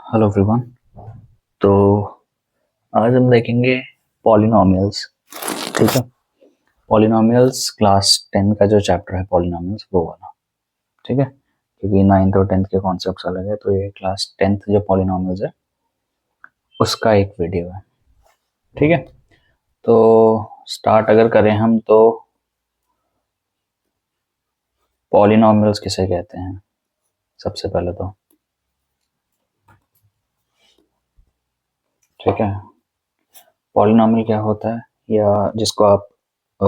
Hello everyone. तो आज हम देखेंगे पॉलिनॉमियल्स। ठीक है। पॉलिनॉमियल्स क्लास 10 का जो चैप्टर है पॉलिनॉमियल्स वो वाला। ठीक है, क्योंकि 9th और 10th के कॉन्सेप्ट्स अलग है, तो ये क्लास 10th जो पॉलिनॉमियल्स है उसका एक वीडियो है। ठीक है, तो स्टार्ट अगर करें हम तो पॉलिनॉमियल्स किसे कहते हैं सबसे पहले तो। ठीक है, पॉलिनॉमियल क्या होता है, या जिसको आप अ,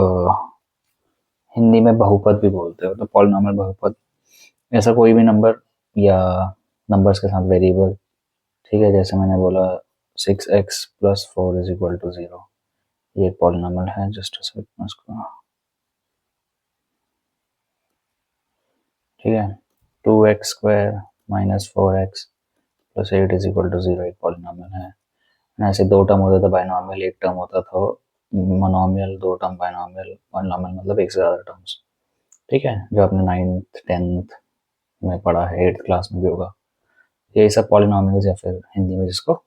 हिंदी में बहुपद भी बोलते हो, तो पॉलिनॉमियल बहुपद ऐसा कोई भी नंबर या नंबर्स के साथ वेरिएबल। ठीक है, जैसे मैंने बोला 6x+4 = 0, ये एक पॉलिनॉमियल है। जस्ट अ सेकंड उसको। ठीक है, 2x² - 4x + 8 = 0 एक पॉलिनॉमियल है। ऐसे दो टर्म होता था बाइनॉमियल, एक टर्म होता था मोनोमियल, दो टर्म बाइनॉमियल। पॉलिनॉमियल मतलब एक से ज़्यादा टर्म्स। ठीक है, जो आपने 9th 10th में पढ़ा है, 8th क्लास में भी होगा। यही सब पॉलिनॉमियल्स, या फिर हिंदी में जिसको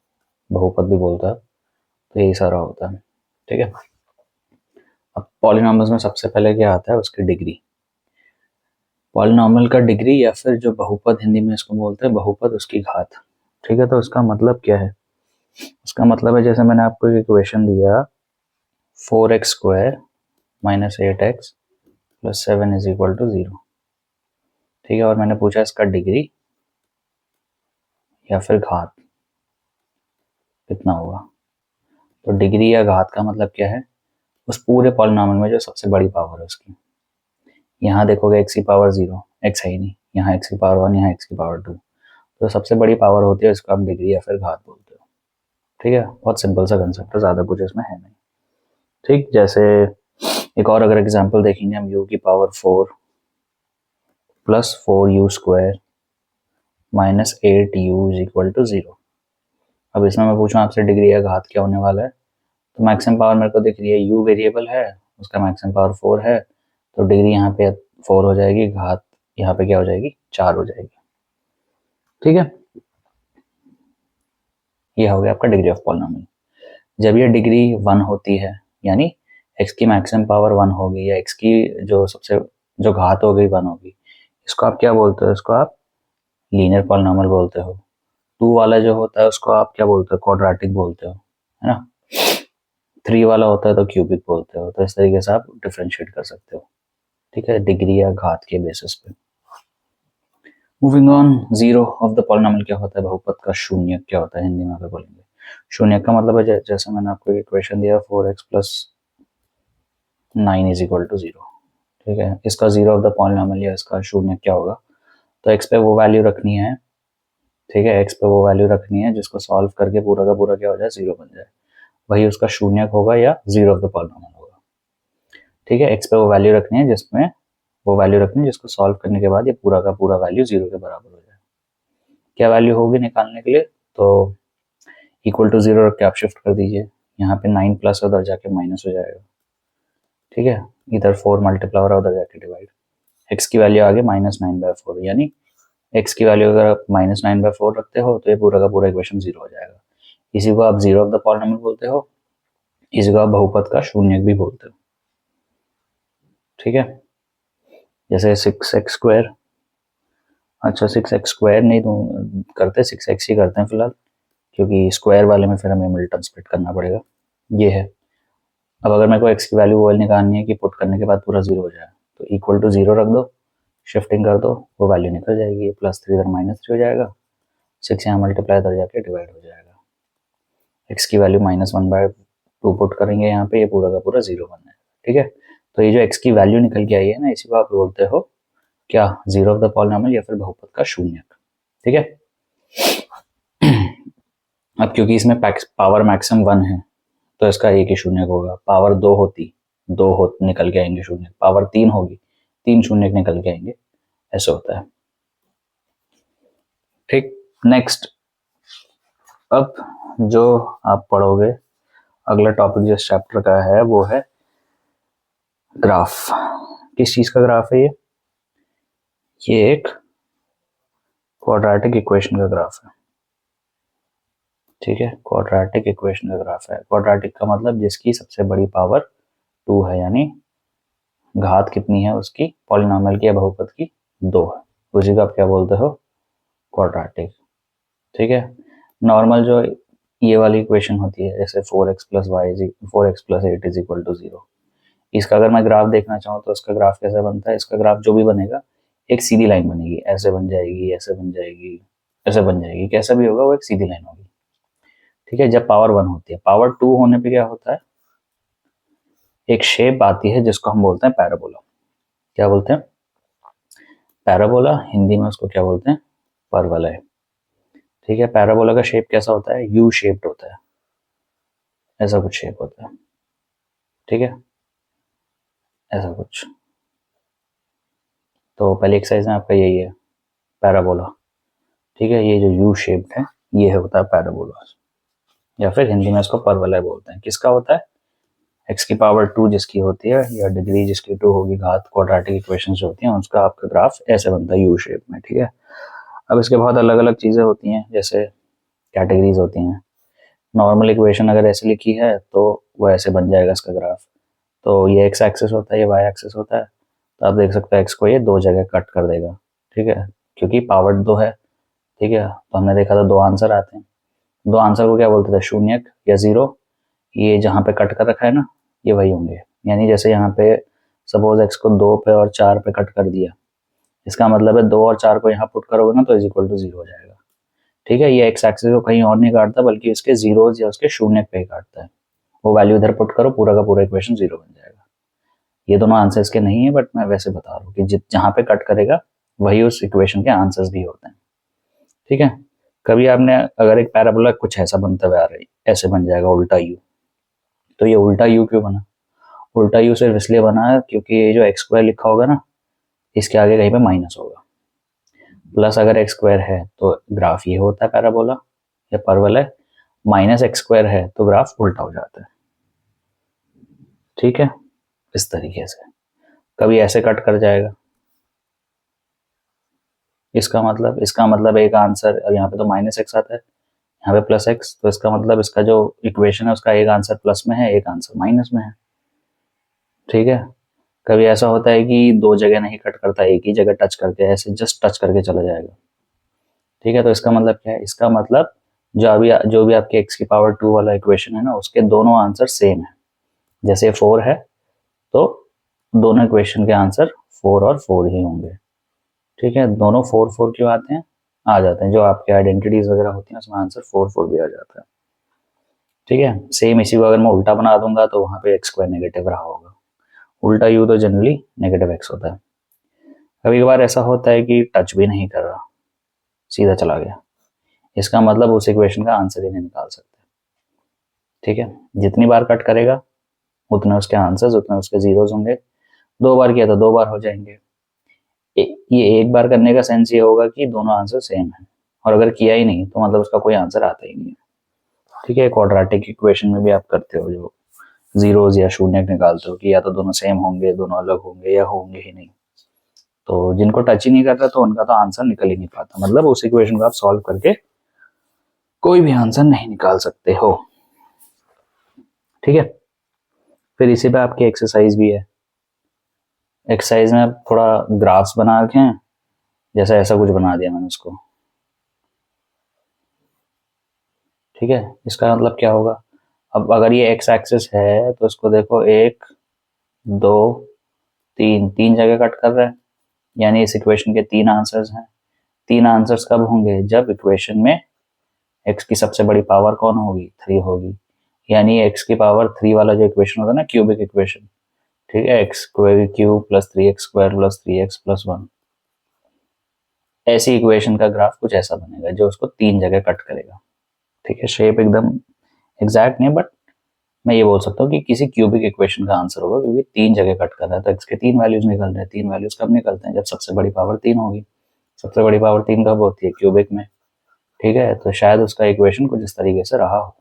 बहुपद भी बोलता है, तो यही सारा होता है। ठीक है, अब पॉलिनॉमियल्स में सबसे पहले क्या आता है, उसकी डिग्री। पॉलिनॉमियल का डिग्री, या फिर जो बहुपद हिंदी में इसको बोलते हैं बहुपद, उसकी घात। ठीक है, तो उसका मतलब क्या है? उसका मतलब है, जैसे मैंने आपको एक इक्वेशन दिया, 4x² - 8x + 7 = 0। ठीक है, और मैंने पूछा इसका डिग्री या फिर घात कितना होगा। तो डिग्री या घात का मतलब क्या है, उस पूरे पॉलिनॉमियल में जो सबसे बड़ी पावर है उसकी। यहाँ देखोगे x⁻0, x है ही नहीं, यहाँ x⁻1, यहाँ x⁻2। तो सबसे बड़ी पावर होती है, इसको आप डिग्री या फिर घात बोलते हो। ठीक है, बहुत सिंपल सा कंसेप्ट है, ज़्यादा कुछ इसमें है नहीं। ठीक, जैसे एक और अगर एग्जांपल देखेंगे हम, u⁴ +4u² - 8u = 0। अब इसमें मैं पूछूं आपसे डिग्री या घात क्या होने वाला है, तो मैक्सिमम पावर मेरे को दिख रही है, u वेरिएबल है, उसका मैक्सिमम पावर 4 है, तो डिग्री यहाँ पे 4 हो जाएगी, घात यहाँ पे क्या हो जाएगी, 4 हो जाएगी। ठीक है, ये हो गया आपका डिग्री ऑफ पॉलिनॉमियल। जब ये डिग्री 1 होती है, यानी x की मैक्सिमम पावर 1 होगी, या x की जो घात हो गई 1 होगी, इसको आप क्या बोलते हो? इसको आप लीनियर पॉलिनॉमियल बोलते हो। 2 वाला जो होता है उसको आप क्या बोलते हो? क्वाड्रेटिक बोलते हो, है ना। 3 वाला होता है तो क्यूबिक बोलते हो। तो इस तरीके से आप डिफ्रेंशिएट कर सकते हो। ठीक है, डिग्री या घात के बेसिस पे। Moving on, zero of the polynomial क्या होता है? बहुपद का शून्य क्या होता है हिंदी में अगर बोलेंगे। शून्य का मतलब है, जैसे मैंने आपको एक इक्वेशन दिया, 4x + 9 = 0। ठीक है, इसका जीरो ऑफ द पॉलिनॉमियल या इसका शून्य क्या होगा, तो x पे वो वैल्यू रखनी है। ठीक है, x पे वो वैल्यू रखनी है जिसको सॉल्व करके पूरा का पूरा क्या हो जाए, जीरो बन जाए। वही उसका शून्य होगा या जीरो ऑफ द पॉलिनॉमियल होगा। ठीक है, x पे वो वैल्यू रखनी है जिसको सॉल्व करने के बाद ये पूरा का पूरा वैल्यू जीरो के बराबर हो जाए। क्या वैल्यू होगी निकालने के लिए, तो इक्वल टू जीरो रख के आप शिफ्ट कर दीजिए। यहाँ पे 9 प्लस उधर जाके माइनस हो जाएगा। ठीक है, इधर 4 मल्टीप्लाई हो रहा है, उधर जाके डिवाइड। x की वैल्यू आ गई -9/4, यानी x की वैल्यू अगर आप -9/4 रखते हो तो ये पूरा का पूरा इक्वेशन जीरो हो जाएगा। इसी को आप जीरो ऑफ द पॉलिनॉमियल बोलते हो, इसी को आप बहुपद का शून्य भी बोलते हो। ठीक है, जैसे 6x²। अच्छा, 6x² नहीं करते, 6x ही करते हैं फिलहाल, क्योंकि स्क्वायर वाले में फिर हमें मिड टर्म स्प्लिट करना पड़ेगा। ये है। अब अगर मेरे को x की वैल्यू वो निकालनी है कि पुट करने के बाद पूरा जीरो हो जाए, तो इक्वल टू जीरो रख दो, शिफ्टिंग कर दो, वो वैल्यू निकल जाएगी। +3 इधर -3 हो जाएगा, 6 यहाँ मल्टीप्लाई इधर जाके डिवाइड हो जाएगा। x की वैल्यू -1/2 पुट करेंगे यहाँ पे, ये पूरा का पूरा जीरो बन जाएगा। ठीक है, तो ये जो x की वैल्यू निकल के आई है ना, इसी को आप बोलते हो क्या, जीरो ऑफ द पॉलिनॉमियल या फिर बहुपद का शून्य। ठीक है, अब क्योंकि इसमें पावर मैक्सिमम 1 है, तो इसका एक ही शून्य होगा। पावर 2 होती, निकल के आएंगे शून्य। पावर 3 होगी, 3 शून्य निकल के आएंगे। ऐसे होता है। ठीक, नेक्स्ट, अब जो आप पढ़ोगे अगला टॉपिक जिस चैप्टर का है वो है ग्राफ। किस चीज का ग्राफ है ये एक क्वाड्रेटिक इक्वेशन का ग्राफ है। ठीक है, क्वाड्रेटिक इक्वेशन का ग्राफ है। क्वाड्रेटिक का मतलब जिसकी सबसे बड़ी पावर 2 है, यानी घात कितनी है उसकी, पॉलिनॉमियल की या बहुपद की 2 है, उसी को आप क्या बोलते हो, क्वाड्रेटिक। ठीक है, नॉर्मल जो ये वाली इक्वेशन होती है जैसे 4x plus 8 is equal to 0, इसका अगर मैं ग्राफ देखना चाहूँ तो इसका ग्राफ कैसे बनता है, इसका ग्राफ जो भी बनेगा एक सीधी लाइन बनेगी, ऐसे बन जाएगी, ऐसे बन जाएगी, ऐसे बन जाएगी, कैसा भी होगा वो एक सीधी लाइन होगी। ठीक है, जब पावर 1 होती है, पावर 2 होने पे क्या होता है, एक शेप आती है जिसको हम बोलते हैं पैराबोला। क्या बोलते हैं, पैराबोला, हिंदी में उसको क्या बोलते हैं, परवलय। ठीक है, पैराबोला का शेप कैसा होता है, यू शेप्ड होता है, ऐसा कुछ शेप होता है। ठीक है, ऐसा कुछ। तो पहली एक्सरसाइज में आपका यही है, पैराबोला। ठीक है, ये जो यू शेप्ड है ये होता है पैराबोला, या फिर हिंदी में इसको परवलय बोलते हैं। किसका होता है, एक्स की पावर 2 जिसकी होती है, या डिग्री जिसकी 2 होगी, घात क्वाड्रेटिक इक्वेशन जो होती हैं उसका आपका ग्राफ ऐसे बनता है यू शेप में। ठीक है, अब इसके बहुत अलग अलग चीज़ें होती हैं, जैसे कैटेगरीज होती हैं। नॉर्मल इक्वेशन अगर ऐसे लिखी है तो वो ऐसे बन जाएगा इसका ग्राफ। तो ये एक्स एक्सिस होता है, ये वाई एक्सिस होता है, तो आप देख सकते हैं एक्स को ये दो जगह कट कर देगा। ठीक है, क्योंकि पावर 2 है। ठीक है, तो हमने देखा था 2 आंसर आते हैं, 2 आंसर को क्या बोलते थे, शून्यक या 0। ये जहाँ पे कट कर रखा है ना, ये वही होंगे। यानी जैसे यहाँ पे सपोज एक्स को 2 पे और 4 पे कट कर दिया, इसका मतलब है 2 और 4 को यहाँ पुट करोगे ना तो इज इक्वल टू 0 हो जाएगा। ठीक है, ये एक्स एक्सिस को कहीं और नहीं काटता बल्कि इसके जीरोज या उसके शून्य पे ही काटता है। वो वैल्यू इधर पुट करो, पूरा का पूरा इक्वेशन 0 बन जाएगा। ये दोनों आंसर्स के नहीं है, बट मैं वैसे बता रहा हूँ कि जहाँ पे कट करेगा वही उस इक्वेशन के आंसर्स भी होते हैं। ठीक है, कभी आपने अगर एक पैराबोला कुछ ऐसा बनता हुआ आ रहा है, ऐसे बन जाएगा उल्टा यू, तो ये उल्टा यू क्यों बना, उल्टा यू सिर्फ इसलिए बना है क्योंकि ये जो एक्स स्क्वायर लिखा होगा ना, इसके आगे कहीं पे माइनस होगा। प्लस अगर एक्स स्क्वायर है तो ग्राफ ये होता है पैराबोला या परवलय, माइनस एक्स स्क्वायर है तो ग्राफ उल्टा हो जाता है। ठीक है, इस तरीके से कभी ऐसे कट कर जाएगा, इसका मतलब एक आंसर, अब यहाँ पे तो माइनस एक्स आता है, यहाँ पे प्लस एक्स, तो इसका मतलब इसका जो इक्वेशन है उसका एक आंसर प्लस में है, एक आंसर माइनस में है। ठीक है, कभी ऐसा होता है कि 2 जगह नहीं कट करता, एक ही जगह टच करके, ऐसे जस्ट टच करके चला जाएगा। ठीक है, तो इसका मतलब क्या है, इसका मतलब जो भी आपके एक्स की पावर 2 वाला इक्वेशन है ना, उसके दोनों आंसर सेम है। जैसे 4 है तो दोनों इक्वेशन के आंसर 4 और 4 ही होंगे। ठीक है, दोनों 4 4 क्यों आते हैं, आ जाते हैं, जो आपके आइडेंटिटीज वगैरह होती हैं उसमें आंसर 4 4 भी आ जाता है। ठीक है, सेम इसी को अगर मैं उल्टा बना दूंगा तो वहां पे एक्स स्क्वायर नेगेटिव रहा होगा, उल्टा यू तो जनरली नेगेटिव एक्स होता है। कभी कभार ऐसा होता है कि टच भी नहीं कर रहा, सीधा चला गया, इसका मतलब उस इक्वेशन का आंसर ही नहीं निकाल सकते। ठीक है, जितनी बार कट करेगा उतने उसके आंसर्स, उतने उसके जीरोज होंगे। 2 बार किया तो 2 बार हो जाएंगे। ये एक बार करने का सेंस ये होगा कि दोनों आंसर सेम है, और अगर किया ही नहीं तो मतलब उसका कोई आंसर आता ही नहीं है। ठीक है, क्वाड्रेटिक इक्वेशन में भी आप करते हो, जो जीरोज या शून्य निकालते हो कि या तो दोनों सेम होंगे, दोनों अलग होंगे, या होंगे ही नहीं। तो जिनको टच ही नहीं कर रहा तो उनका तो आंसर निकल ही नहीं पाता, मतलब उस इक्वेशन को आप सॉल्व करके कोई भी आंसर नहीं निकाल सकते हो। ठीक है, फिर इसी पे आपकी एक्सरसाइज भी है। एक्सरसाइज में थोड़ा ग्राफ्स बना रखे हैं, जैसा ऐसा कुछ बना दिया मैंने उसको। ठीक है, इसका मतलब क्या होगा, अब अगर ये एक्स एक्सिस है तो इसको देखो, 1 2 3, 3 जगह कट कर रहा है, यानी इस इक्वेशन के 3 आंसर्स हैं। 3 आंसर्स कब होंगे, जब इक्वेशन में एक्स की सबसे बड़ी पावर कौन होगी, 3 होगी। यानी एक्स की पावर 3 वाला जो इक्वेशन होता है ना, क्यूबिक इक्वेशन, ठीक है, x square cube plus 3x square plus 3x plus 1, ऐसी इक्वेशन का ग्राफ कुछ ऐसा बनेगा जो उसको 3 जगह कट करेगा। ठीक है, शेप एकदम एग्जैक्ट नहीं, बट मैं ये बोल सकता हूँ कि किसी क्यूबिक इक्वेशन का आंसर होगा, क्योंकि 3 जगह कट कर रहा है तो एक्स के 3 वैल्यूज निकल रहे हैं। 3 वैल्यूज कब निकलते हैं, जब सबसे बड़ी पावर 3 होगी। सबसे बड़ी पावर 3 कब होती है, क्यूबिक में। ठीक है, तो शायद उसका इक्वेशन कुछ इस तरीके से रहा हो,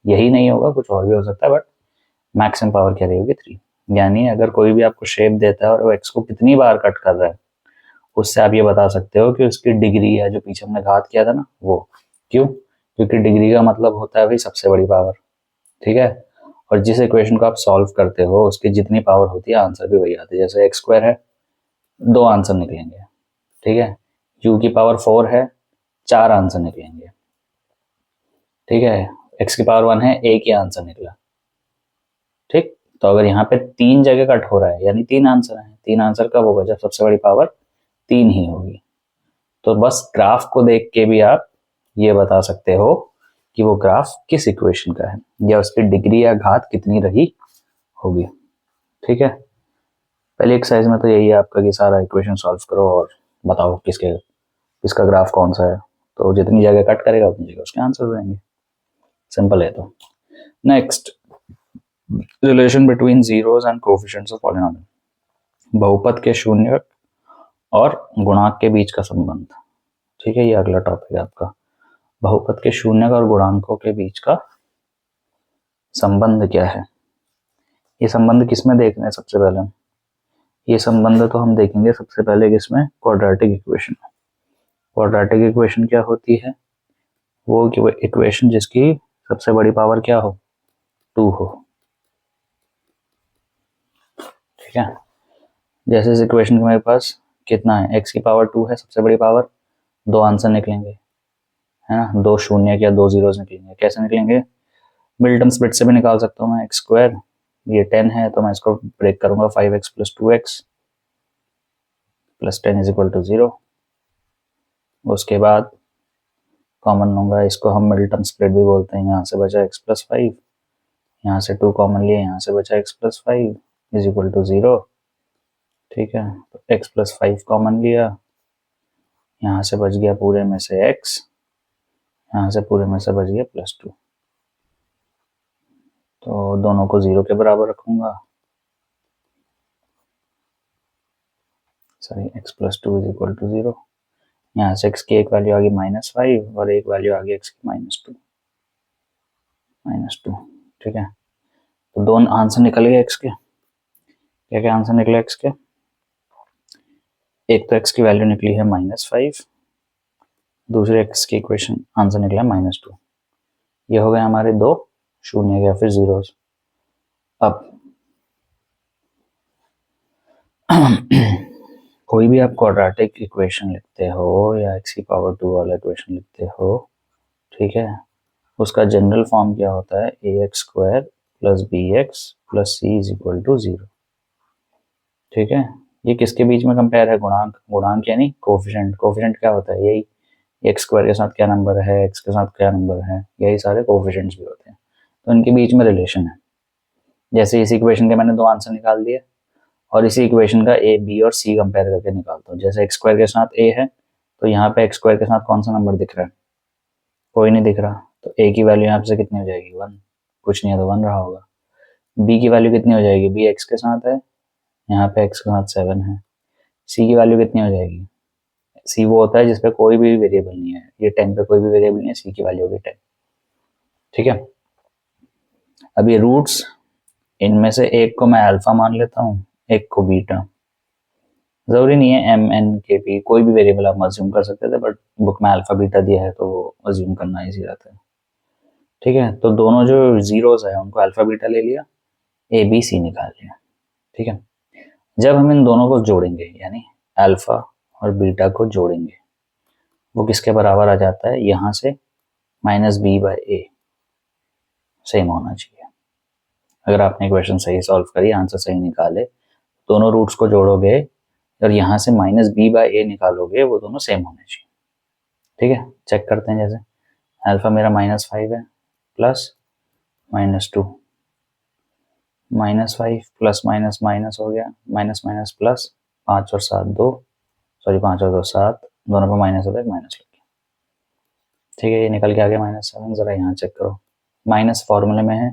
यही नहीं होगा, कुछ और भी हो सकता है, बट मैक्सिमम पावर क्या रहेगी, 3। यानी अगर कोई भी आपको शेप देता है और वो एक्स को कितनी बार कट कर रहा है, उससे आप ये बता सकते हो कि उसकी डिग्री या जो पीछे हमने घात किया था ना वो, क्यों, क्योंकि डिग्री का मतलब होता है भाई सबसे बड़ी पावर, ठीक है। और जिस इक्वेशन को आप सॉल्व करते हो उसकी जितनी पावर होती है आंसर भी वही आता है। जैसे एक्स स्क्वायर है, 2 आंसर निकलेंगे, ठीक है। यू की पावर 4 है, 4 आंसर निकलेंगे, ठीक है। एक्स की पावर 1 है, एक ही आंसर निकला, ठीक। तो अगर यहाँ पे 3 जगह कट हो रहा है यानी 3 आंसर है। 3 आंसर कब होगा? जब सबसे बड़ी पावर 3 ही होगी। तो बस ग्राफ को देख के भी आप ये बता सकते हो कि वो ग्राफ किस इक्वेशन का है या उसकी डिग्री या घात कितनी रही होगी, ठीक है। पहले एक्सरसाइज में तो यही है आपका कि सारा इक्वेशन सॉल्व करो और बताओ किसका ग्राफ कौन सा है। तो जितनी जगह कट करेगा उतनी जगह उसके आंसर रहेंगे। सिंपल है। तो next, relation between zeros and coefficients of polynomial. बहुपद के शून्यक और गुणांक के बीच का संबंध, ठीक है। ये अगला टॉपिक है आपका। बहुपद के शून्यक और गुणांकों के बीच का संबंध क्या है? ये संबंध किसमें देखना है? सबसे पहले ये संबंध तो हम देखेंगे सबसे पहले किसमें? Quadratic equation. क्वाड्रेटिक इक्वेशन क्या होती है? वो इक्वेशन जिसकी सबसे बड़ी पावर क्या हो? 2 हो, ठीक है। जैसे इस इक्वेशन के मेरे पास कितना है? एक्स की पावर 2 है, सबसे बड़ी पावर, 2 आंसर निकलेंगे, है ना। 2 शून्य या 2 जीरोस निकलेंगे। कैसे निकलेंगे? मिल्टन स्प्लिट से भी निकाल सकता हूँ मैं। एक्स स्क्वायर, ये 10 है तो मैं इसको ब्रेक करूंगा, 5x plus 2x plus 10 is equal to 0। उसके बाद कॉमन लूंगा, इसको हम मिल्टन स्प्लिट भी बोलते हैं। यहाँ से बचा x प्लस 5, यहाँ से 2 कॉमन लिए, यहाँ से बचा x plus 5 is equal to 0, ठीक है। तो x प्लस 5 कॉमन लिया, यहाँ से बच गया पूरे में से x, यहाँ से पूरे में से बच गया प्लस 2। तो दोनों को 0 के बराबर रखूंगा, sorry x plus 2 is equal to 0। यहाँ से x की एक वैल्यू आ गई -5 और एक वैल्यू आ गई x की -2, ठीक है। तो दोनों आंसर निकल गए x के। क्या क्या आंसर निकले x के? एक तो x की वैल्यू निकली है -5, दूसरे x की इक्वेशन आंसर निकला -2। ये हो गए हमारे 2 शून्य या फिर जीरोस। अब कोई भी आप क्वाड्रेटिक इक्वेशन लिखते हो या x की पावर 2 वाला इक्वेशन लिखते हो, ठीक है, उसका जनरल फॉर्म क्या होता है? ax square plus bx plus c is equal to 0, ठीक है। ये किसके बीच में कंपेयर है? गुणांक। गुणांक यानी कोफिशिएंट। कोफिशिएंट क्या होता है? यही एक्स स्क्वायर के साथ क्या नंबर है, एक्स के साथ क्या नंबर है, यही सारे कोफिशिएंट्स भी होते हैं। तो इनके बीच में रिलेशन है। जैसे इस इक्वेशन के मैंने 2 आंसर निकाल दिए और इसी इक्वेशन का ए, बी और सी कंपेयर करके निकालता हूँ। जैसे एक्स स्क्वायर के साथ ए है तो यहाँ पे एक्स स्क्वायर के साथ कौन सा नंबर दिख रहा है? कोई नहीं दिख रहा। तो ए की वैल्यू यहाँ से कितनी हो जाएगी? 1। कुछ नहीं है तो 1 रहा होगा। बी की वैल्यू कितनी हो जाएगी? बी एक्स के साथ है, यहाँ पे एक्स के साथ 7 है। सी की वैल्यू कितनी हो जाएगी? सी वो होता है जिसपे कोई भी वेरिएबल नहीं है। ये 10 पे कोई भी वेरिएबल नहीं है, सी की वैल्यू होगी 10, ठीक है। अब ये रूट्स, इनमें से एक को मैं अल्फा मान लेता हूँ, एक को बीटा। जरूरी नहीं है एम एन के पी, कोई भी वेरिएबल आप अज्यूम कर सकते थे, बट बुक में अल्फा बीटा दिया है तो अज्यूम करना इजी रहता है, ठीक है। तो दोनों जो जीरोस है उनको अल्फा बीटा ले लिया, ए बी सी निकाल लिया, ठीक है। जब हम इन दोनों को जोड़ेंगे यानी अल्फा और बीटा को जोड़ेंगे, वो किसके बराबर आ जाता है? यहाँ से -b/a सेम होना चाहिए। अगर आपने इक्वेशन सही सॉल्व करी, आंसर सही निकाले, दोनों रूट्स को जोड़ोगे और यहाँ से -b/a निकालोगे, वो दोनों सेम होने चाहिए, ठीक है। चेक करते हैं। जैसे अल्फा मेरा -5 है प्लस -2, -5 प्लस माइनस माइनस हो गया, माइनस माइनस प्लस, 5 और 7 2, सॉरी 5 और 2 7, दोनों पर माइनस होता है, माइनस लग गया, ठीक है। ये निकल के आ गया -7। जरा यहाँ चेक करो, माइनस फॉर्मूले में है,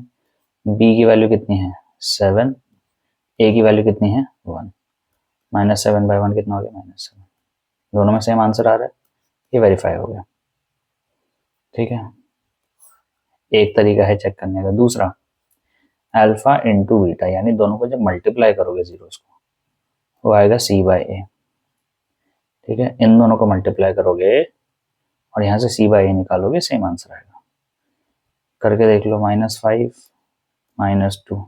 b की वैल्यू कितनी है? 7, a की वैल्यू कितनी है? 1। -7/1 कितना हो गया? -7। दोनों में सेम आंसर आ रहा है, ये वेरीफाई हो गया, ठीक है। एक तरीका है चेक करने का। दूसरा, अल्फा इंटू बीटा, यानी दोनों को जब मल्टीप्लाई करोगे जीरोस को, वो आएगा c/a, ठीक है। इन दोनों को मल्टीप्लाई करोगे और यहाँ से c/a निकालोगे, सेम आंसर आएगा। करके देख लो, -5 -2,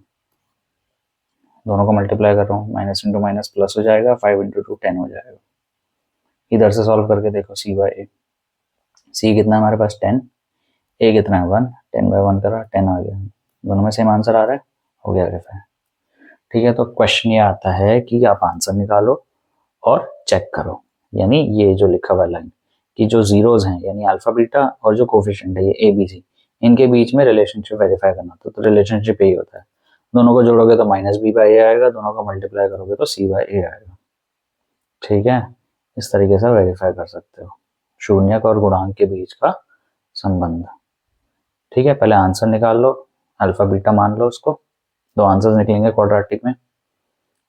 दोनों को मल्टीप्लाई कर रहा हूँ, माइनस इंटू माइनस प्लस हो जाएगा, 5 इंटू 2 10 हो जाएगा। इधर से सॉल्व करके देखो, सी बाई ए, सी कितना है हमारे पास 10, ए कितना है 1, 10 बाई 1 करा 10 आ गया, दोनों में सेम आंसर आ रहा है, हो गया वेरीफाई। ठीक है, तो क्वेश्चन ये आता है कि आप आंसर निकालो और चेक करो, यानी ये जो लिखा हुआ लाइन कि जो जीरोज हैं यानी अल्फा बीटा और जो कोफिशिएंट है ये ए बी सी, इनके बीच में रिलेशनशिप वेरीफाई करना था, तो रिलेशनशिप यही होता है, दोनों को जोड़ोगे तो -b/a आएगा, दोनों को मल्टीप्लाई करोगे तो c/a आएगा। ठीक है, इस तरीके से वेरीफाई कर सकते हो शून्यक और गुणांक के बीच का संबंध। ठीक है, पहले आंसर निकाल लो, अल्फा बीटा मान लो उसको, दो आंसर्स निकलेंगे क्वाड्रेटिक में,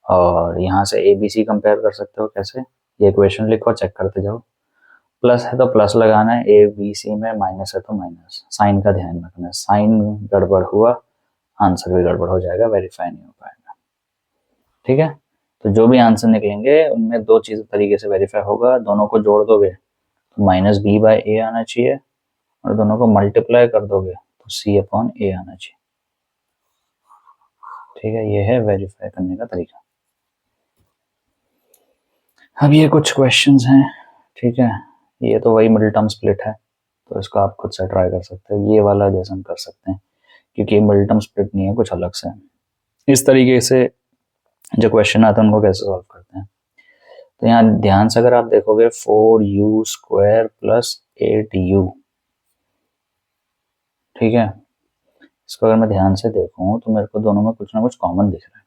और यहाँ से ए बी सी कंपेयर कर सकते हो। कैसे, ये इक्वेशन लिखो, चेक करते जाओ, प्लस है तो प्लस लगाना है, ए बी सी में माइनस है तो माइनस, साइन का ध्यान रखना है, साइन गड़बड़ हुआ आंसर भी गड़बड़ हो जाएगा, वेरीफाई नहीं हो पाएगा। ठीक है, तो जो भी आंसर निकलेंगे उनमें दो चीज़ तरीके से वेरीफाई होगा, दोनों को जोड़ दोगे तो -b/a आना चाहिए, और दोनों को मल्टीप्लाई कर दोगे तो c/a आना चाहिए। ठीक है, ये है वेरीफाई करने का तरीका। अब ये कुछ क्वेश्चंस हैं, ठीक है, ये तो वही मिडिल टर्म स्प्लिट है, तो इसको आप खुद से ट्राई कर सकते हो, ये वाला जैसे हम कर सकते हैं, क्योंकि ये मिडिल टर्म स्प्लिट नहीं है, कुछ अलग से है। इस तरीके से जो क्वेश्चन आते हैं उनको कैसे सॉल्व करते हैं, तो यहाँ ध्यान से अगर आप देखोगे 4u² प्लस 8u, ठीक है, इसको अगर मैं ध्यान से देखूं तो मेरे को दोनों में कुछ ना कुछ कॉमन दिख रहा है,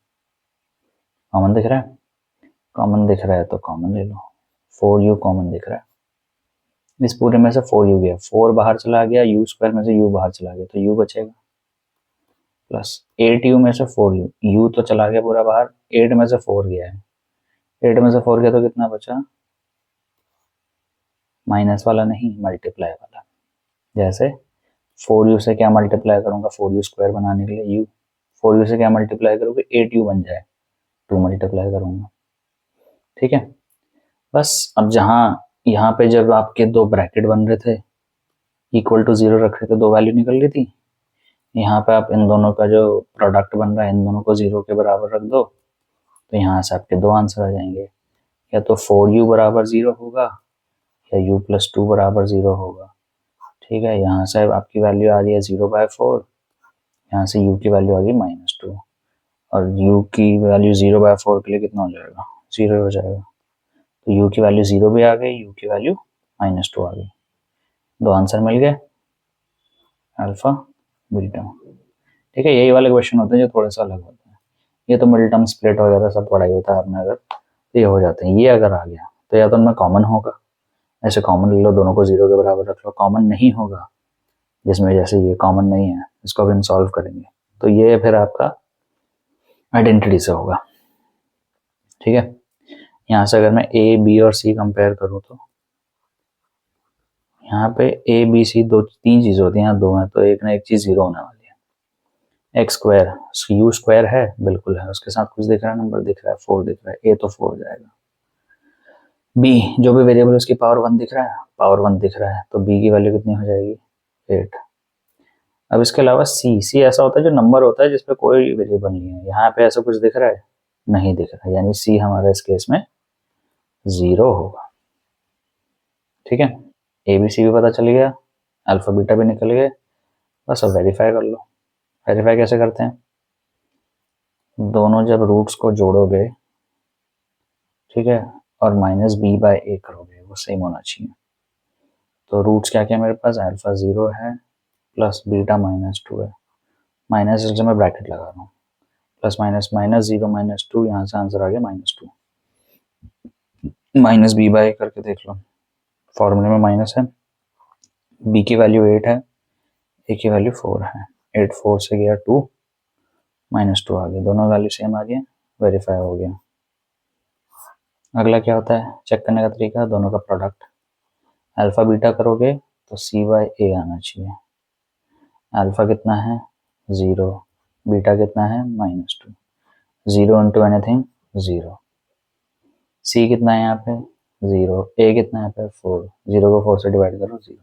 कॉमन दिख रहा है, कॉमन दिख रहा है तो कॉमन ले लो, 4u कॉमन दिख रहा है, इस पूरे में से 4u गया, 4 बाहर चला गया, u² में से u बाहर चला गया तो u बचेगा, प्लस 8u में से 4u, u तो चला गया पूरा बाहर, 8 में से 4 गया है, 8 में से 4 गया तो कितना बचा, माइनस वाला नहीं, मल्टीप्लाई वाला, जैसे 4u से क्या मल्टीप्लाई करूंगा, 4u² बनाने के लिए u, 4u से क्या मल्टीप्लाई करोगे, 8u बन जाए, 2 मल्टीप्लाई करूंगा। ठीक है, बस अब जहाँ यहाँ पे जब आपके दो ब्रैकेट बन रहे थे, इक्वल टू 0 रख रहे थे, दो वैल्यू निकल रही थी, यहाँ पे आप इन दोनों का जो प्रोडक्ट बन रहा है इन दोनों को 0 के बराबर रख दो, तो यहाँ से आपके दो आंसर आ जाएंगे, या तो 4u बराबर 0 होगा या u+2 बराबर 0 होगा। ठीक है, यहाँ से आपकी वैल्यू आ रही है 0/4, यहाँ से u की वैल्यू आ गई -2, और u की वैल्यू 0/4 के लिए कितना हो जाएगा, 0 हो जाएगा, तो u की वैल्यू 0 भी आ गई, u की वैल्यू -2 आ गई, दो आंसर मिल गए, अल्फा बीटा। ठीक है, यही वाले क्वेश्चन होते हैं जो थोड़ा सा अलग होते हैं, ये तो मिडिल टर्म स्प्लिट वगैरह सब पढ़ाई होता है आपने, अगर तो ये हो जाते हैं, ये अगर आ गया तो या तो उनमें कॉमन होगा, ऐसे कॉमन ले लो, दोनों को 0 के बराबर रख लो, कॉमन नहीं होगा, जिसमें जैसे ये कॉमन नहीं है, इसको भी हम सॉल्व करेंगे, तो ये फिर आपका आइडेंटिटी से होगा। ठीक है, यहाँ से अगर मैं ए बी और सी कंपेयर करूँ तो यहाँ पे ए बी सी दो तीन चीज़ होती हैं, यहाँ दो हैं, तो एक ना एक चीज़ 0 होने वाली है, x² u² है, बिल्कुल है, उसके साथ कुछ दिख रहा है, नंबर दिख रहा है, 4 दिख रहा है, a तो 4 हो जाएगा, b जो भी वेरिएबल उसकी पावर 1 दिख रहा है, पावर 1 दिख रहा है, तो b की वैल्यू कितनी हो जाएगी, 8। अब इसके अलावा c ऐसा होता है जो नंबर होता है जिसपे कोई वेरिएबल नहीं है, यहाँ पे ऐसा कुछ दिख रहा है, नहीं दिख रहा है, यानी c हमारा इस केस में 0 होगा। ठीक है, ए बी सी भी पता चल गया, अल्फा बीटा भी निकल गए, बस अब वेरीफाई कर लो। वेरीफाई कैसे करते हैं, दोनों जब रूट्स को जोड़ोगे, ठीक है, और -b/a करोगे, वो सेम होना चाहिए, तो रूट्स क्या क्या मेरे पास, अल्फा 0 है प्लस बीटा -2 है, माइनस से मैं ब्रैकेट लगा रहा हूँ, प्लस माइनस -0 -2, यहाँ से आंसर आ गया -2, -b/a करके देख लो, फॉर्मूले में माइनस है, b की वैल्यू 8 है, a की वैल्यू 4 है, 8 4 से गया 2, -2 आ गया, दोनों वैल्यू सेम आ गया, वेरीफाई हो गया। अगला क्या होता है चेक करने का तरीका, दोनों का प्रोडक्ट, अल्फा बीटा करोगे तो c/a आना चाहिए, अल्फा कितना है 0, बीटा कितना है -2, 0 इंटू एनीथिंग 0, c कितना है यहाँ पे 0, a कितना है यहाँ पे 4, 0 को 4 से डिवाइड करो 0,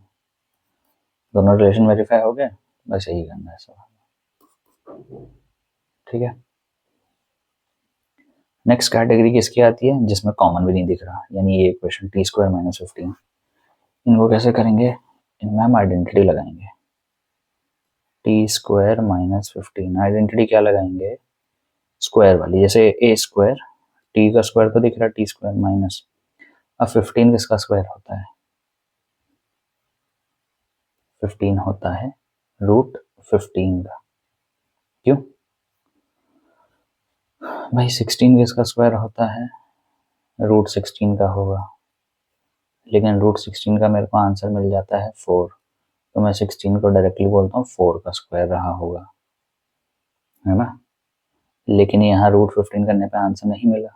दोनों रिलेशन वेरीफाई हो गए, बस यही करना है सवाल, ठीक है। नेक्स्ट कैटेगरी किसकी आती है, जिसमें कॉमन भी नहीं दिख रहा, यानी ये इक्वेशन टी स्क्वायर माइनस 15, इनको कैसे करेंगे, इनमें हम आइडेंटिटी लगाएंगे। टी स्क्वायर माइनस 15, आइडेंटिटी क्या लगाएंगे, स्क्वायर वाली, जैसे ए स्क्वायर, टी का स्क्वायर तो दिख रहा है, टी स्क्वायर माइनस, अब 15 किसका स्क्वायर होता है, 15 होता है रूट 15 का, क्यों भाई 16 किसका स्क्वायर होता है, रूट 16 का होगा, लेकिन रूट 16 का मेरे को आंसर मिल जाता है 4, तो मैं 16 को डायरेक्टली बोलता हूँ 4 का स्क्वायर रहा होगा, है ना। लेकिन यहाँ रूट 15 करने पे आंसर नहीं मिला,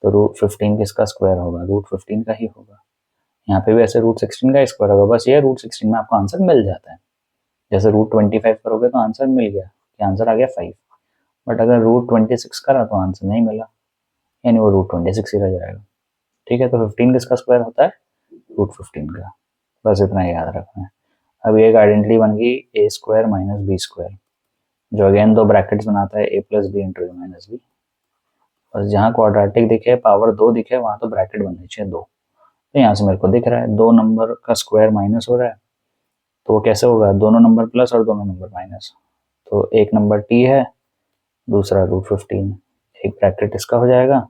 तो रूट 15 किसका स्क्वायर होगा, रूट 15 का ही होगा। यहाँ पे भी ऐसे रूट 16 का स्क्वायर होगा, बस ये रूट 16 में आपको आंसर मिल जाता है। जैसे रूट 25 करोगे तो आंसर मिल गया, कि आंसर आ गया 5, बट अगर रूट 26 करा तो आंसर नहीं मिला, यानी वो रूट 26 ही रह जाएगा, ठीक है। तो 15 किसका स्क्वायर होता है, रूट 15 का, बस इतना याद रखना है। अब एक आइडेंटिटी बन गई ए स्क्वायर माइनस बी स्क्वायर, जो अगेन दो ब्रैकेट्स बनाता है, ए प्लस बी इंटू ए माइनस बी, बस जहाँ क्वाड्रेटिक दिखे, पावर 2 दिखे, वहाँ तो ब्रैकेट बननी चाहिए 2, तो यहाँ से मेरे को दिख रहा है 2 नंबर का स्क्वायर माइनस हो रहा है, तो वो कैसे होगा, दोनों नंबर प्लस और दोनों नंबर माइनस, तो एक नंबर टी है, दूसरा रूट 15, एक ब्रैकेट इसका हो जाएगा,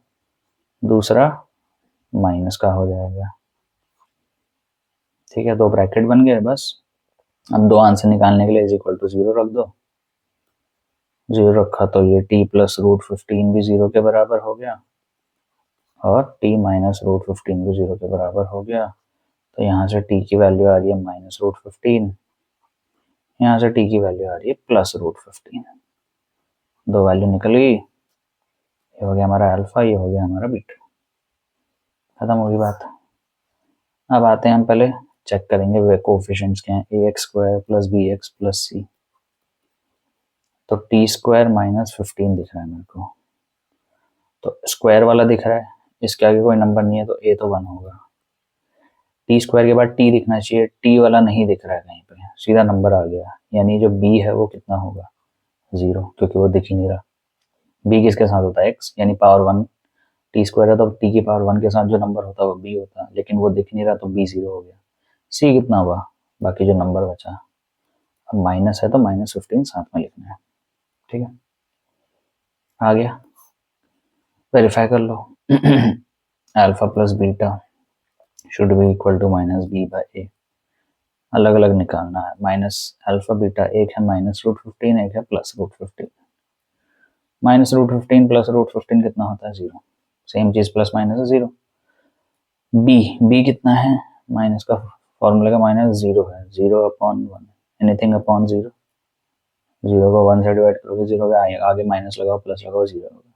दूसरा माइनस का हो जाएगा, ठीक है। दो ब्रैकेट बन गए बस। अब दो आंसर निकालने के लिए इज इक्वल टू 0 रख दो, 0 रखा तो ये t प्लस रूट 15 भी 0 के बराबर हो गया, और t माइनस रूट 15 भी 0 के बराबर हो गया, तो यहाँ से t की वैल्यू आ रही है माइनस रूट 15, यहाँ से t की वैल्यू आ रही है प्लस रूट 15, दो वैल्यू निकल गई, ये हो गया हमारा अल्फा, ये हो गया हमारा बीटा, खत्म होगी बात। अब आते हैं हम पहले चेक करेंगे वे कोफिशिएंट्स क्या हैं, A X square plus B X plus C, तो टी स्क्वायर माइनस 15 दिख रहा है मेरे को, तो स्क्वायर वाला दिख रहा है, इसके आगे कोई नंबर नहीं है, तो ए तो 1 होगा, टी स्क्वायर के बाद टी दिखना चाहिए, टी वाला नहीं दिख रहा है कहीं पे, सीधा नंबर आ गया, यानी जो बी है वो कितना होगा 0, क्योंकि वो दिख ही नहीं रहा। बी किसके साथ होता है एक्स, यानी पावर 1, टी स्क्वायर है तो टी की पावर 1 के साथ जो नंबर होता है वो बी होता है, लेकिन वो दिख नहीं रहा तो बी 0 हो गया। सी कितना हुआ, बाकी जो नंबर बचा, अब माइनस है तो माइनस 15 साथ में लिखना है, ठीक है। आ गया, वेरीफाई कर लो alpha plus beta should be equal to minus B by A, अलग अलग निकालना है, माइनस अल्फा बीटा, एक है माइनस रूट 15, एक है plus root 15, minus root 15 plus root 15 कितना होता है 0, सेम चीज प्लस माइनस है 0। बी कितना है, माइनस का फॉर्मूला का माइनस 0 है, 0 अपॉन 1, एनीथिंग अपॉन 0, 0 को 1 से डिवाइड करोगे 0 का आगे माइनस लगाओ प्लस लगाओ 0 होगा,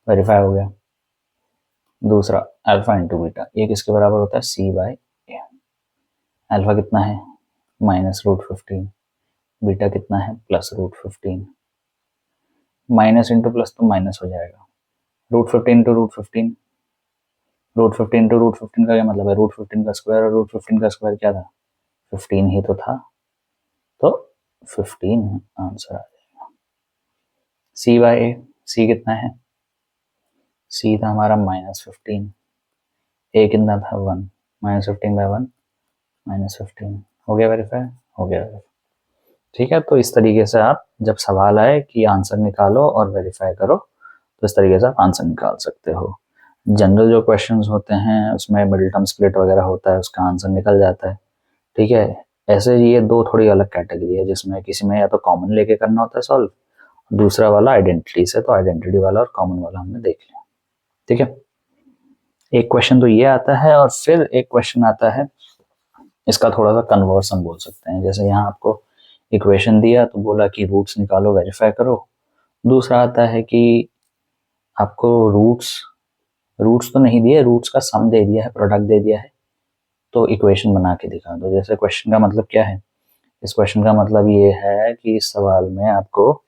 वेरीफाई हो गया। दूसरा अल्फा इंटू बीटा, ये किसके बराबर होता है सी बाई ए, अल्फा कितना है माइनस रूट 15, बीटा कितना है plus root 15, minus into plus तो माइनस हो जाएगा, root 15 into root 15, root 15 into root 15 का क्या मतलब है, रूट 15 का स्क्वायर, और रूट 15 का स्क्वायर क्या था 15 ही तो था, तो 15 आंसर आ जाएगा। सी बाई ए, सी कितना है, सी था हमारा माइनस 15, ए कितना था 1, माइनस 15 बाई 1 माइनस 15, हो गया वेरीफाई, हो गया वेरीफाई, ठीक है। तो इस तरीके से आप जब सवाल आए कि आंसर निकालो और वेरीफाई करो, तो इस तरीके से आप आंसर निकाल सकते हो। जनरल जो क्वेश्चंस होते हैं उसमें मिडिल टर्म स्प्लिट वगैरह होता है, उसका आंसर निकल जाता है, ठीक है। ऐसे ये दो थोड़ी अलग कैटेगरी है, जिसमें किसी में या तो कॉमन लेके करना होता है सॉल्व, दूसरा वाला आइडेंटिटी से, तो आइडेंटिटी वाला और कॉमन वाला हमने देख लिया, ठीक है। एक क्वेश्चन तो ये आता है, और फिर एक क्वेश्चन आता है, इसका थोड़ा सा कन्वर्सन बोल सकते हैं, जैसे यहाँ आपको इक्वेशन दिया तो बोला कि रूट्स निकालो वेरीफाई करो, दूसरा आता है कि आपको रूट्स तो नहीं दिए, रूट्स का सम दे दिया है, प्रोडक्ट दे दिया है, तो इक्वेशन बना के दिखा दो। जैसे क्वेश्चन का मतलब क्या है, इस क्वेश्चन का मतलब ये है कि इस सवाल में आपको,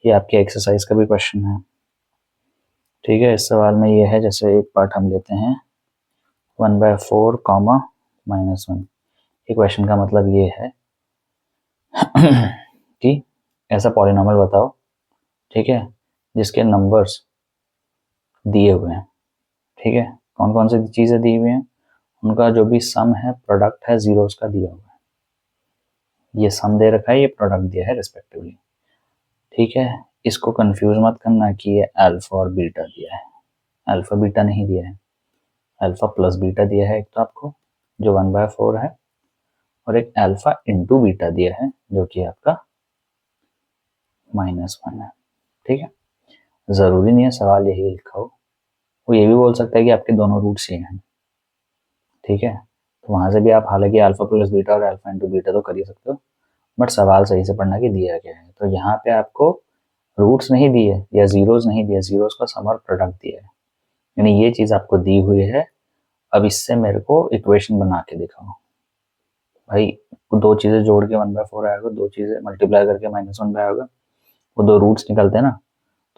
ये आपकी एक्सरसाइज का भी क्वेश्चन है, ठीक है। इस सवाल में ये है, जैसे एक पार्ट हम लेते हैं 1/4 कॉमा -1, ये क्वेश्चन का मतलब ये है कि ऐसा पॉलिनॉमियल बताओ, ठीक है, जिसके नंबर्स दिए हुए हैं, ठीक है, कौन कौन सी चीज़ें दी हुई हैं, उनका जो भी सम है, प्रोडक्ट है, जीरोस का दिया हुआ है। ये सम दे रखा है, ये प्रोडक्ट दिया है रिस्पेक्टिवली, ठीक है। इसको कंफ्यूज मत करना कि ये अल्फा और बीटा दिया है, अल्फा बीटा नहीं दिया है, अल्फा प्लस बीटा दिया है एक तो आपको, जो 1/4 है, और एक अल्फा इंटू बीटा दिया है जो कि आपका -1 है, ठीक है। ज़रूरी नहीं है सवाल यही लिखा हो, वो ये भी बोल सकता है कि आपके दोनों रूट सेम हैं, ठीक है। तो वहाँ से भी आप हालांकि अल्फा प्लस बीटा और अल्फा इंटू बीटा तो कर ही सकते हो, बट सवाल सही से पढ़ना कि दिया क्या है। तो यहाँ पे आपको रूट्स नहीं दिए या जीरोस नहीं दिए, जीरोस का सम और प्रोडक्ट दिया है, यानी ये चीज़ आपको दी हुई है। अब इससे मेरे को इक्वेशन बना के दिखाओ भाई। दो चीज़ें जोड़ के 1/4 आएगा, दो चीज़ें मल्टीप्लाई करके -1 आएगा, वो दो रूट्स निकलते हैं ना,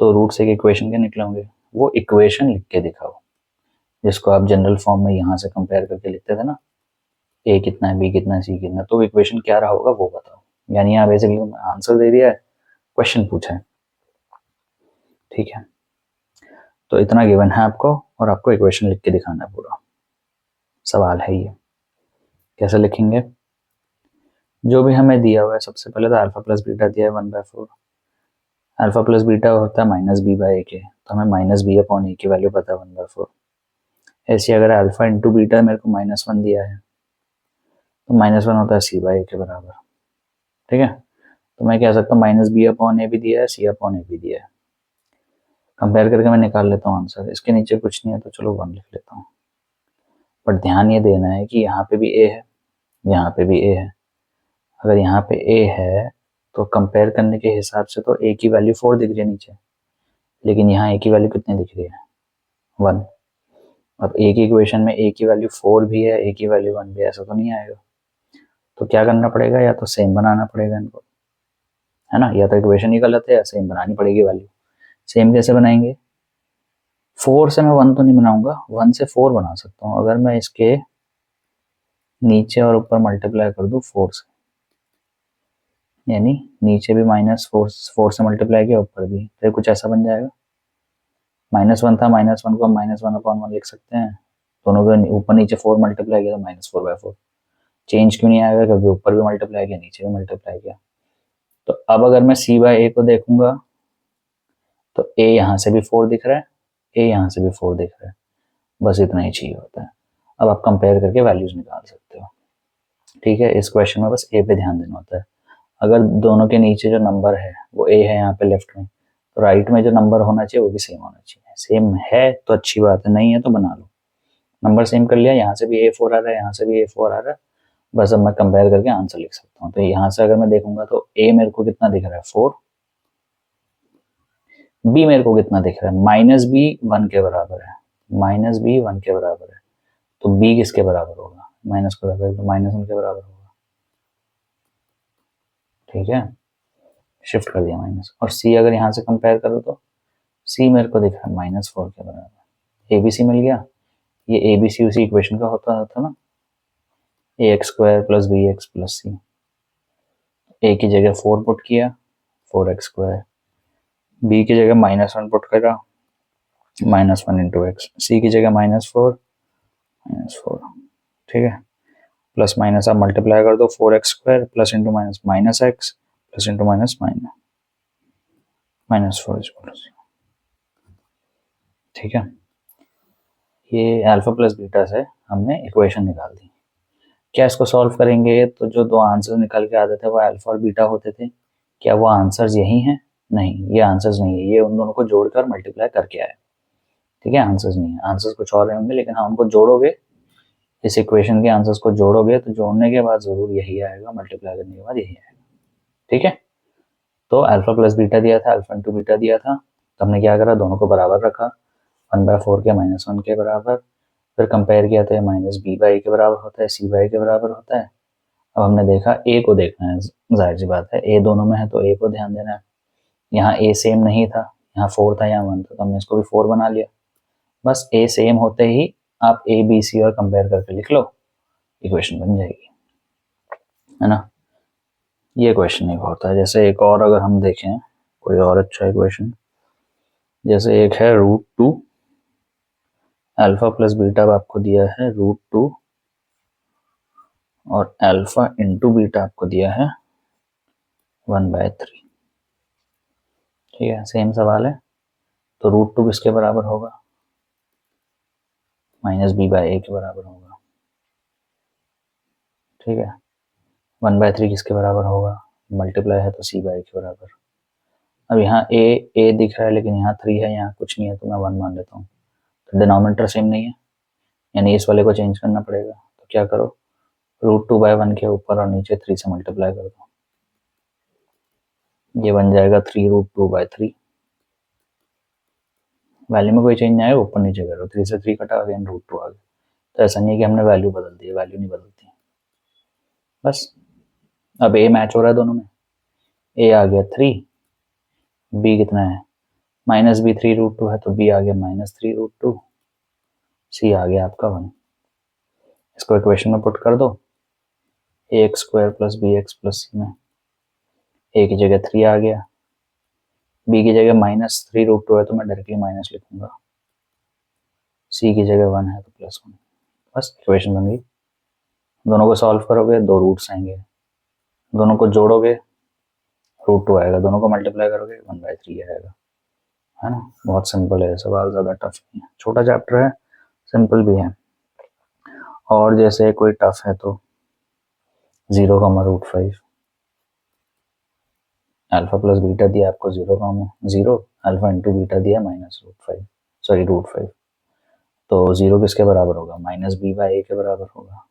तो रूट से एक इक्वेशन के निकले होंगे, वो इक्वेशन लिख के दिखाओ, जिसको आप जनरल फॉर्म में यहाँ से कंपेयर करके लिखते थे ना, ए कितना है, बी कितना है, सी कितना है, तो इक्वेशन क्या रहा होगा वो बताओ। यानी यहाँ बेसिकली आंसर दे दिया है, क्वेश्चन पूछा है, ठीक है। तो इतना गिवन है आपको, और आपको इक्वेशन लिख के दिखाना है पूरा, सवाल है ये। कैसे लिखेंगे, जो भी हमें दिया हुआ है, सबसे पहले तो अल्फा प्लस बीटा दिया है 1/4, अल्फा प्लस बीटा होता है -b/a के, तो हमें -b/a की वैल्यू पता है 1/4। ऐसे अगर अल्फा इंटू बीटा मेरे को -1 दिया है, तो -1 होता है c/a के बराबर, ठीक है। तो मैं कह सकता हूँ -b/a भी दिया है, c/a भी दिया है, कंपेयर करके मैं निकाल लेता हूँ आंसर। इसके नीचे कुछ नहीं है तो चलो 1 लिख लेता हूँ, बट ध्यान ये देना है कि यहाँ पे भी a है, यहाँ पे भी a है। अगर यहाँ पे a है तो कंपेयर करने के हिसाब से तो a की वैल्यू 4 दिख रही है नीचे, लेकिन यहाँ a की वैल्यू कितनी दिख रही है, 1। अब a की इक्वेशन में a की वैल्यू 4 भी है, a की वैल्यू 1 भी है, ऐसा तो नहीं आएगा। तो क्या करना पड़ेगा, या तो सेम बनाना पड़ेगा इनको, है ना, या तो इक्वेशन ही गलत है या सेम बनानी पड़ेगी वैल्यू। सेम कैसे बनाएंगे, 4 से मैं 1 तो नहीं बनाऊंगा, 1 से 4 बना सकता हूँ। अगर मैं इसके नीचे और ऊपर मल्टीप्लाई कर दूँ 4 से, यानी नीचे भी -4 से मल्टीप्लाई किया, ऊपर भी, तो ये कुछ ऐसा बन जाएगा। -1 था, -1 को हम -1/1 लिख सकते हैं, दोनों के ऊपर नीचे 4 मल्टीप्लाई किया तो -4/4। चेंज क्यों नहीं आएगा, क्योंकि ऊपर भी मल्टीप्लाई किया, नीचे भी मल्टीप्लाई किया। तो अब अगर मैं c/a को देखूंगा तो a यहाँ से भी 4 दिख रहा है, a यहाँ से भी 4 दिख रहा है, बस इतना ही चाहिए होता है। अब आप कंपेयर करके वैल्यूज निकाल सकते हो, ठीक है। इस क्वेश्चन में बस a पे ध्यान देना होता है। अगर दोनों के नीचे जो नंबर है वो a है यहाँ पे लेफ्ट में, तो राइट में जो नंबर होना चाहिए वो भी सेम होना चाहिए। सेम है तो अच्छी बात है, नहीं है तो बना लो। नंबर सेम कर लिया, यहाँ से भी a4 आ रहा है, यहाँ से भी a4 आ रहा है, बस अब मैं कंपेयर करके आंसर लिख सकता हूँ। तो यहाँ से अगर मैं देखूंगा तो a मेरे को कितना दिख रहा है, 4, b मेरे को कितना दिख रहा है, -b 1 के बराबर है, -b 1 के बराबर है, तो b किसके बराबर होगा, माइनस के बराबर, तो -1 के बराबर होगा, ठीक है। शिफ्ट कर दिया माइनस। और c अगर यहाँ से कंपेयर करो तो c मेरे को दिख रहा है -4 के बराबर, abc मिल गया। ये abc उसी इक्वेशन का होता था ना, ax² + bx + c। a की जगह 4 पुट किया, 4x², b की जगह -1 पुट करा, -1 × x, c की जगह -4, -4, ठीक है। प्लस माइनस आप मल्टीप्लाई कर दो, 4x² plus into minus -x plus into minus -4, ठीक है। ये अल्फा प्लस बीटा से हमने इक्वेशन निकाल दी। क्या इसको सॉल्व करेंगे तो जो दो आंसर निकल के आते थे वो अल्फा और बीटा होते थे, क्या वो आंसर्स यही हैं, नहीं, ये आंसर्स नहीं है, ये उन दोनों को जोड़कर मल्टीप्लाई करके आए, ठीक है। आंसर्स नहीं है, आंसर्स कुछ और होंगे, लेकिन हाँ उनको जोड़ोगे, इस इक्वेशन के आंसर्स को जोड़ोगे तो जोड़ने के बाद जरूर यही आएगा, मल्टीप्लाई करने के बाद यही आएगा, ठीक है। तो अल्फा प्लस बीटा दिया था, अल्फा इंटू बीटा दिया था, तो हमने क्या करा, दोनों को बराबर रखा, 1/4 के -1 के बराबर, फिर कंपेयर किया तो ये -b/a के बराबर होता है, c/a के बराबर होता है। अब हमने देखा a को देखना है, जाहिर सी बात है a दोनों में है तो a को ध्यान देना है। यहाँ a सेम नहीं था, यहाँ 4 था, यहाँ 1 था, तो हमने इसको भी 4 बना लिया। बस a सेम होते ही आप a b c और कंपेयर करके लिख लो, इक्वेशन बन जाएगी, है ना। ये क्वेश्चन एक होता है। जैसे एक और अगर हम देखें कोई और अच्छा इक्वेशन, जैसे एक है √2 अल्फा प्लस बीटा आपको दिया है √2 और अल्फा इंटू बीटा आपको दिया है 1/3। ठीक है, सेम सवाल है। तो √2 किसके बराबर होगा? -b/a के बराबर होगा। ठीक है, 1/3 किसके बराबर होगा? मल्टीप्लाई है तो c/a के बराबर। अब यहाँ a दिख रहा है लेकिन यहाँ 3 है, यहाँ कुछ नहीं है, तो मैं 1 मान लेता हूँ। तो डिनोमिनेटर सेम नहीं है, यानी इस वाले को चेंज करना पड़ेगा। तो क्या करो, √2/1 के ऊपर और नीचे 3 से मल्टीप्लाई कर दो। ये बन जाएगा 3√2/3। वैल्यू में कोई चेंज नहीं आएगा, ऊपर नीचे करो, 3 से 3 कटा, अगेन √2 आ गया। तो ऐसा नहीं है कि हमने वैल्यू बदल दी है, वैल्यू नहीं बदलती बस। अब ए मैच हो रहा है दोनों में, ए आ गया 3, बी कितना है -b 3√2 है, तो बी आ गया -3√2, सी आ गया आपका 1। इसको इक्वेशन में पुट कर दो, ax² + bx + c में a की जगह 3 आ गया, b की जगह -3√2 है तो मैं डायरेक्टली माइनस लिखूंगा, c की जगह 1 है तो +1। बस इक्वेशन बन गई। दोनों को सॉल्व करोगे, 2 रूट्स आएंगे, दोनों को जोड़ोगे √2 आएगा, दोनों को मल्टीप्लाई करोगे 1/3 आएगा। है ना, बहुत सिंपल है सवाल, ज़्यादा टफ नहीं है, छोटा चैप्टर है, सिंपल भी है। और जैसे कोई टफ है तो 0, अल्फा प्लस बीटा दिया आपको 0, अल्फा इंटू बीटा दिया -√5, सॉरी √5। तो 0 किसके बराबर होगा? -b/a के बराबर होगा।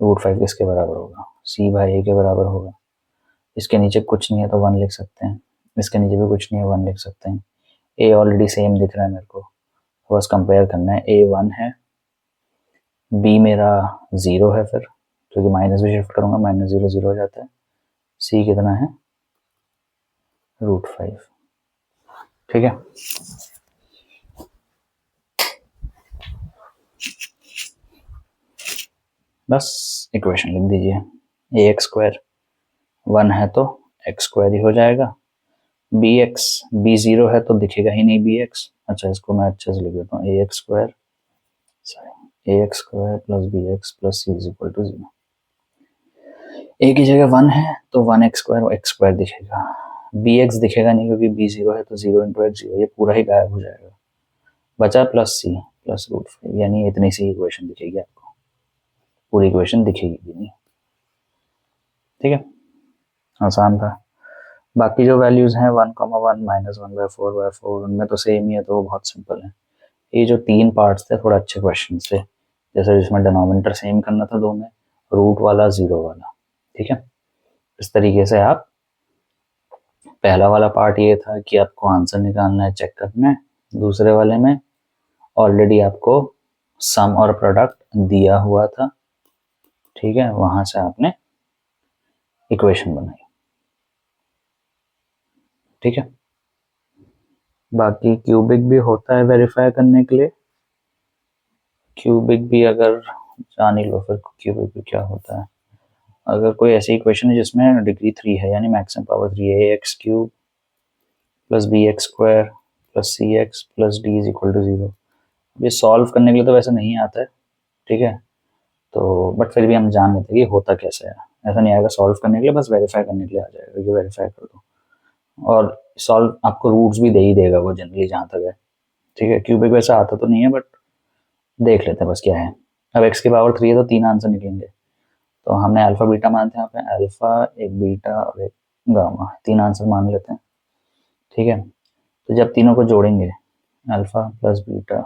√5 किसके बराबर होगा? c/a के बराबर होगा। इसके नीचे कुछ नहीं है तो 1 लिख सकते हैं, इसके नीचे भी कुछ नहीं है 1 लिख सकते हैं। a ऑलरेडी सेम दिख रहा है मेरे को, बस कंपेयर करना है। a 1 है, b मेरा 0 है, फिर क्योंकि माइनस भी शिफ्ट करूंगा -0 0 हो जाता है। c कितना है? √5। ठीक है, बस इक्वेशन लिख दीजिए। ax² 1 है तो x² ही हो जाएगा, b 0 है तो दिखेगा ही नहीं bx। अच्छा, इसको मैं अच्छे से लिख देता हूँ, ax² + bx + c = 0। a की जगह 1 है तो 1x² x² दिखेगा, bx दिखेगा नहीं क्योंकि b 0 है तो 0 × x 0, ये पूरा ही गायब हो जाएगा, बचा +c + √5, यानी इतनी सी इक्वेशन दिखेगी आपको, पूरी इक्वेशन दिखेगी भी नहीं। ठीक है, आसान था। बाकी जो वैल्यूज हैं 1, 1 -1/4/4 उनमें तो सेम ही है, तो वो बहुत सिंपल है। ये जो 3 पार्ट्स थे थोड़ा अच्छे क्वेश्चन थे, जैसे जिसमें डिनोमिनेटर सेम करना था 2 में, रूट वाला 0 वाला। ठीक है, इस तरीके से आप, पहला वाला पार्ट ये था कि आपको आंसर निकालना है, चेक करना है। दूसरे वाले में ऑलरेडी आपको सम और प्रोडक्ट दिया हुआ था। ठीक है, वहां से आपने इक्वेशन बनाई। ठीक है, बाकी क्यूबिक भी होता है वेरीफाई करने के लिए, क्यूबिक भी अगर जान ही लो, फिर क्यूबिक भी क्या होता है। अगर कोई ऐसी इक्वेशन है जिसमें डिग्री 3 है, यानी मैक्सिमम पावर 3 है, ax³ + bx² + cx + d = 0। ये सॉल्व करने के लिए तो वैसे नहीं आता है, ठीक है, तो बट फिर भी हम जान लेते हैं कि होता कैसे है। ऐसा नहीं आएगा सॉल्व करने के लिए, बस वेरीफाई करने के लिए आ जाएगा, ये वेरीफाई कर दो। और सॉल्व आपको रूट्स भी दे ही देगा वो जनरली, जहाँ तक है। ठीक है, क्यूबिक वैसे आता तो नहीं है, बट देख लेते हैं बस क्या है। अब x की पावर 3 है तो 3 आंसर निकलेंगे, तो हमने अल्फा बीटा मानते हैं, यहाँ पे अल्फा, एक बीटा और एक गामा, 3 आंसर मान लेते हैं। ठीक है, तो जब तीनों को जोड़ेंगे, अल्फा + बीटा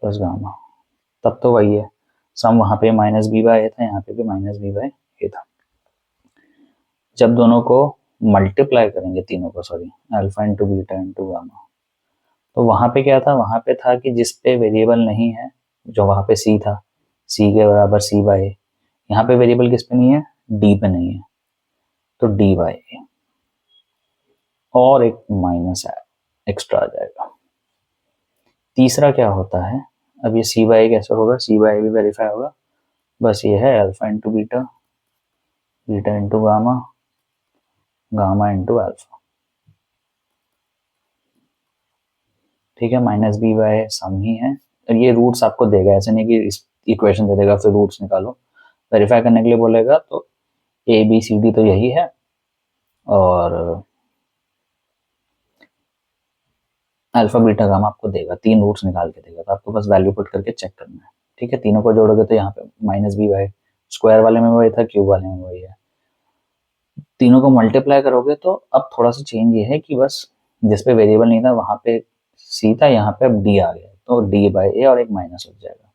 + गामा, तब तो वही है, सम वहाँ पे -b/a था, यहाँ पे भी -b/a था। जब दोनों को मल्टीप्लाई करेंगे, तीनों को, sorry, alpha into beta into gamma, तो वहाँ पे क्या था? वहाँ पे था कि जिस पे वेरिएबल नहीं है, जो वहाँ पे c था, c के बराबर c/a। यहाँ पे वेरिएबल किस पे नहीं है? d पे नहीं है, तो d/a, और एक माइनस एक्स्ट्रा आ जाएगा। तीसरा क्या होता है, अब ये c/a कैसे होगा? c/a भी वेरीफाई होगा, बस ये है alpha into beta, beta into gamma, gamma into alpha, ठीक है। माइनस बी बाय सम ही है, और ये रूट्स आपको देगा, ऐसे नहीं कि इस इक्वेशन दे देगा फिर रूट्स निकालो। वेरीफाई करने के लिए बोलेगा तो ए बी सी डी तो यही है, और अल्फा बीटा गामा आपको देगा, 3 रूट्स निकाल के देगा, तो आपको बस वैल्यू पुट करके चेक करना है, ठीक है। तीनों को जोड़ोगे तो यहाँ पे माइनस बी बाय स्क्वायर वाले में वही था, क्यूब वाले में वही है। तीनों को मल्टीप्लाई करोगे तो अब थोड़ा सा चेंज ये है कि बस जिस पे वेरिएबल नहीं था वहां पे सी था, यहाँ पे अब डी आ गया, तो डी बाय ए और एक माइनस लग जाएगा।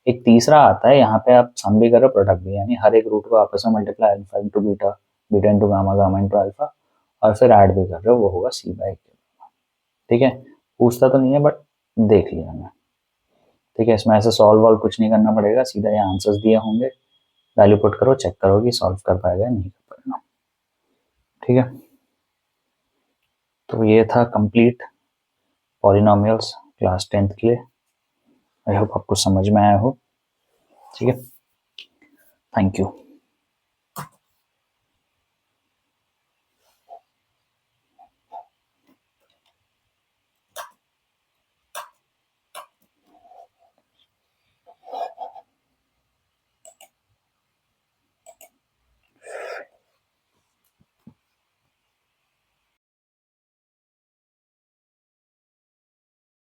एक तीसरा आता है, यहाँ पे आप सम भी करो प्रोडक्ट भी, यानी हर एक रूट को आपस में multiply, alpha into beta, beta into gamma, gamma into alpha, और फिर ऐड भी कर रहे हो, वो होगा सी बाय, ठीक है। पूछता तो नहीं है बट देख लिया मैं, ठीक है। इसमें ऐसे सॉल्व वॉल्व कुछ नहीं करना पड़ेगा, सीधा यहाँ आंसर्स दिए होंगे, वैल्यू पुट करो, चेक करो कि सॉल्व कर पाएगा या नहीं कर पाएगा, ठीक है। तो ये था कंप्लीट पॉलिनोमियल्स क्लास 10th के लिए। आई होप आपको समझ में आया हो, ठीक है। Thank you.